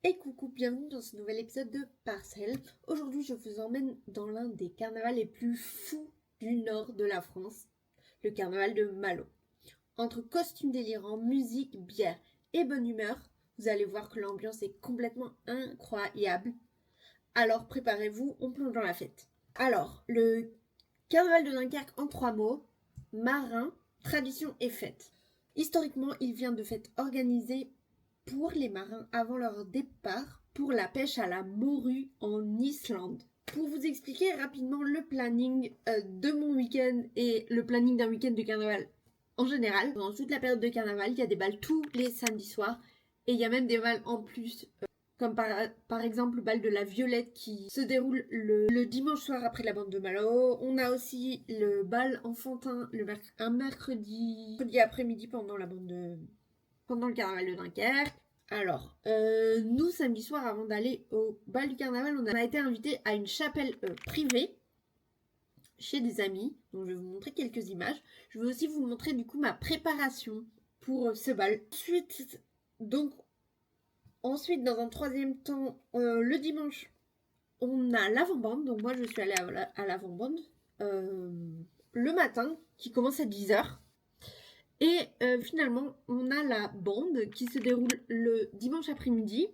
Et coucou, bienvenue dans ce nouvel épisode de Parcelle. Aujourd'hui, je vous emmène dans l'un des carnavals les plus fous du nord de la France, le carnaval de Malo. Entre costumes délirants, musique, bière et bonne humeur, vous allez voir que l'ambiance est complètement incroyable. Alors préparez-vous, on plonge dans la fête. Alors, le carnaval de Dunkerque en 3 mots: marin, tradition et fête. Historiquement, il vient de fêtes organisées pour les marins avant leur départ pour la pêche à la morue en Islande. Pour vous expliquer rapidement le planning de mon week-end et le planning d'un week-end de carnaval en général, pendant toute la période de carnaval, il y a des balles tous les samedis soirs et il y a même des balles en plus, comme par exemple le bal de la Violette qui se déroule le dimanche soir après la bande de Malo. On a aussi le bal enfantin un mercredi après-midi pendant le carnaval de Dunkerque. Alors, nous, samedi soir, avant d'aller au bal du carnaval, on a été invités à une chapelle privée chez des amis. Donc, je vais vous montrer quelques images. Je vais aussi vous montrer du coup ma préparation pour ce bal. Ensuite, dans un troisième temps, le dimanche, on a l'avant-bande. Donc, moi, je suis allée à l'avant-bande le matin, qui commence à 10h. Et finalement, on a la bande qui se déroule le dimanche après-midi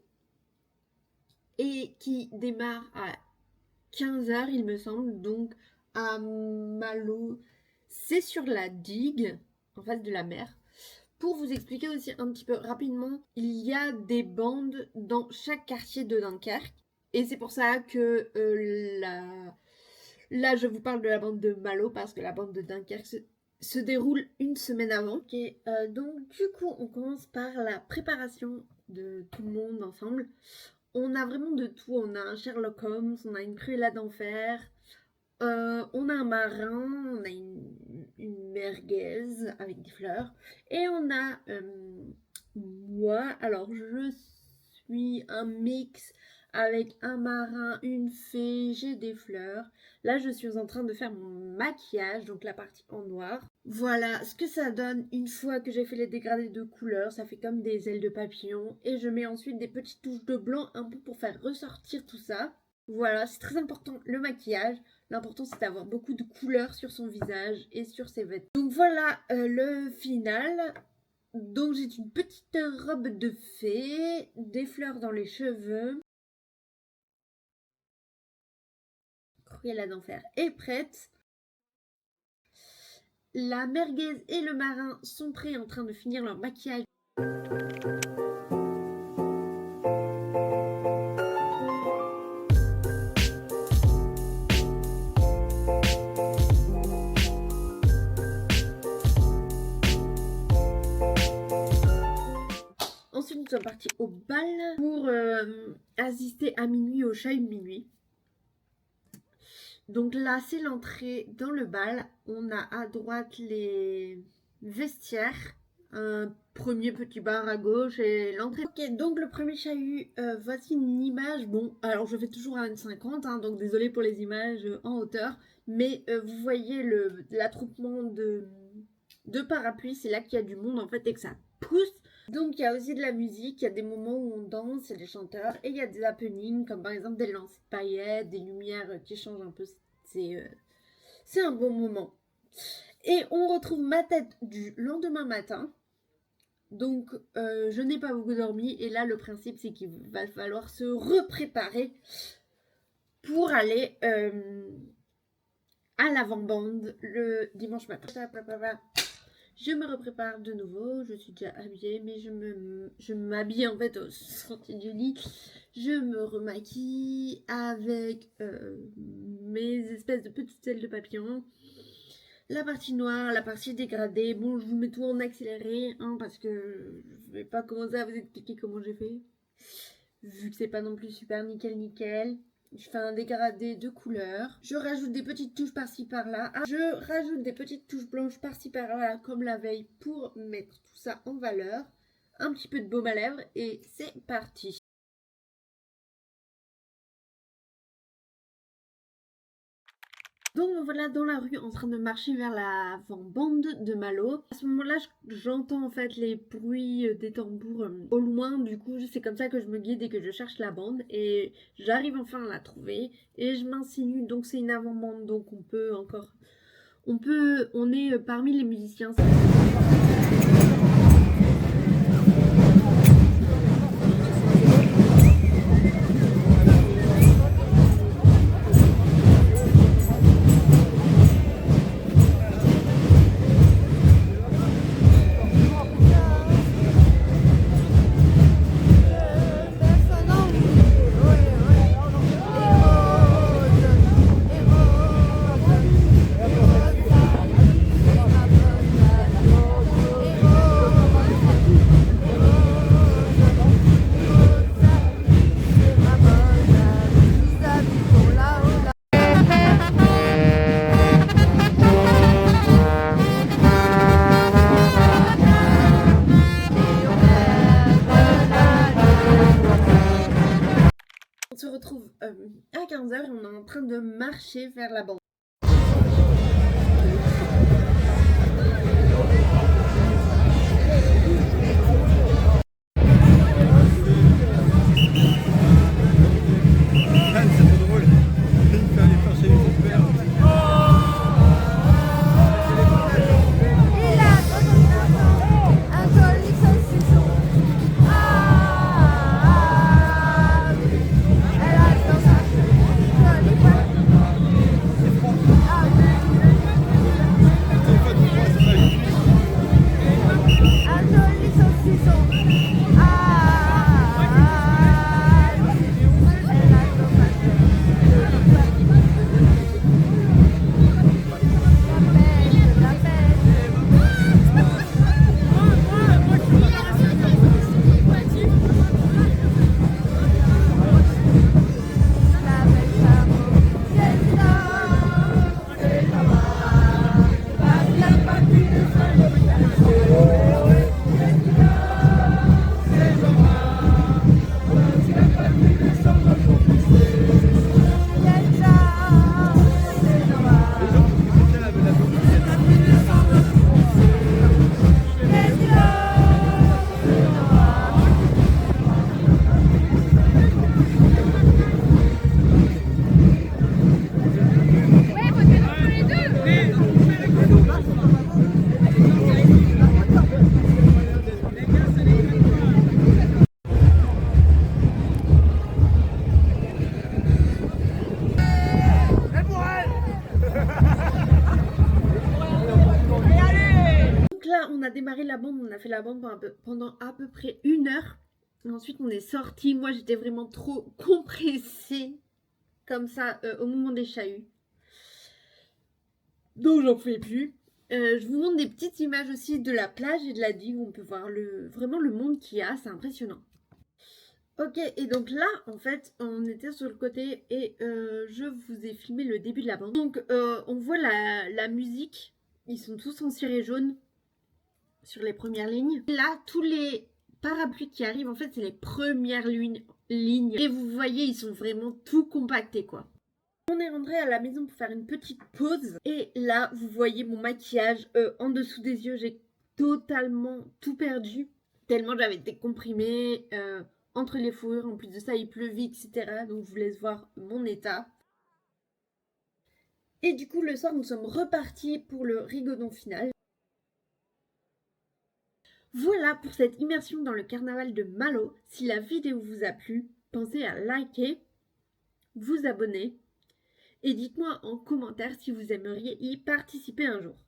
et qui démarre à 15h, il me semble. Donc à Malo, c'est sur la digue, en face de la mer. Pour vous expliquer aussi un petit peu rapidement, il y a des bandes dans chaque quartier de Dunkerque. Et c'est pour ça que là, je vous parle de la bande de Malo, parce que la bande de Dunkerque se déroule une semaine avant. Okay. Donc du coup, on commence par la préparation de tout le monde ensemble. On a vraiment de tout. On a un Sherlock Holmes, on a une Cruella d'enfer, on a un marin, on a une merguez avec des fleurs. Et on a moi, alors je suis un mix avec un marin, une fée, j'ai des fleurs. Là, je suis en train de faire mon maquillage, donc la partie en noir. Voilà ce que ça donne une fois que j'ai fait les dégradés de couleurs. Ça fait comme des ailes de papillon. Et je mets ensuite des petites touches de blanc un peu pour faire ressortir tout ça. Voilà, c'est très important le maquillage. L'important c'est d'avoir beaucoup de couleurs sur son visage et sur ses vêtements. Donc voilà le final. Donc j'ai une petite robe de fée, des fleurs dans les cheveux. Cruella d'enfer est prête. La merguez et le marin sont prêts en train de finir leur maquillage. Ensuite, nous sommes partis au bal pour assister à minuit au chahut de minuit. Donc là, c'est l'entrée dans le bal. On a à droite les vestiaires, un premier petit bar à gauche et l'entrée. Ok, donc le premier chahut, voici une image. Bon, alors je fais toujours à 1,50 hein, donc désolé pour les images en hauteur. Mais vous voyez l'attroupement de parapluies, c'est là qu'il y a du monde en fait et que ça pousse. Donc il y a aussi de la musique, il y a des moments où on danse, il y a des chanteurs et il y a des happenings comme par exemple des lancers de paillettes, des lumières qui changent un peu. C'est un bon moment. Et on retrouve ma tête du lendemain matin. Donc je n'ai pas beaucoup dormi et là le principe c'est qu'il va falloir se repréparer pour aller à l'avant-bande le dimanche matin. Je me reprépare de nouveau, je suis déjà habillée, mais je m'habille en fait au sortie du lit. Je me remaquille avec mes espèces de petites ailes de papillon. La partie noire, la partie dégradée. Bon, je vous mets tout en accéléré, hein, parce que je vais pas commencer à vous expliquer comment j'ai fait. Vu que c'est pas non plus super nickel. Je fais un dégradé de couleurs. Je rajoute des petites touches par-ci par-là. Je rajoute des petites touches blanches par-ci par-là, comme la veille, pour mettre tout ça en valeur. Un petit peu de baume à lèvres et c'est parti. Donc voilà, dans la rue en train de marcher vers l'avant-bande de Malo. À ce moment-là, j'entends en fait les bruits des tambours au loin. Du coup, c'est comme ça que je me guide et que je cherche la bande. Et j'arrive enfin à la trouver. Et je m'insinue. Donc c'est une avant-bande. Donc on est parmi les musiciens. On se retrouve à 15h et on est en train de marcher vers la bande. On a démarré la bande, on a fait la bande pendant à peu près 1 heure. Et ensuite on est sorti. Moi j'étais vraiment trop compressée comme ça au moment des chahuts. Donc j'en pouvais plus. Je vous montre des petites images aussi de la plage et de la digue. On peut voir vraiment le monde qu'il y a, c'est impressionnant. Ok, et donc là, en fait, on était sur le côté et je vous ai filmé le début de la bande. Donc on voit la musique, ils sont tous en ciré jaune sur les premières lignes. Là, tous les parapluies qui arrivent, en fait, c'est les premières lignes. Et vous voyez, ils sont vraiment tout compactés, quoi. On est rentré à la maison pour faire une petite pause. Et là, vous voyez mon maquillage en dessous des yeux. J'ai totalement tout perdu. Tellement j'avais été comprimée entre les fourrures. En plus de ça, il pleuvait, etc. Donc, je vous laisse voir mon état. Et du coup, le soir, nous sommes repartis pour le rigodon final. Voilà pour cette immersion dans le carnaval de Malo. Si la vidéo vous a plu, pensez à liker, vous abonner et dites-moi en commentaire si vous aimeriez y participer un jour.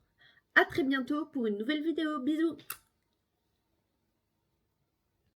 A très bientôt pour une nouvelle vidéo. Bisous!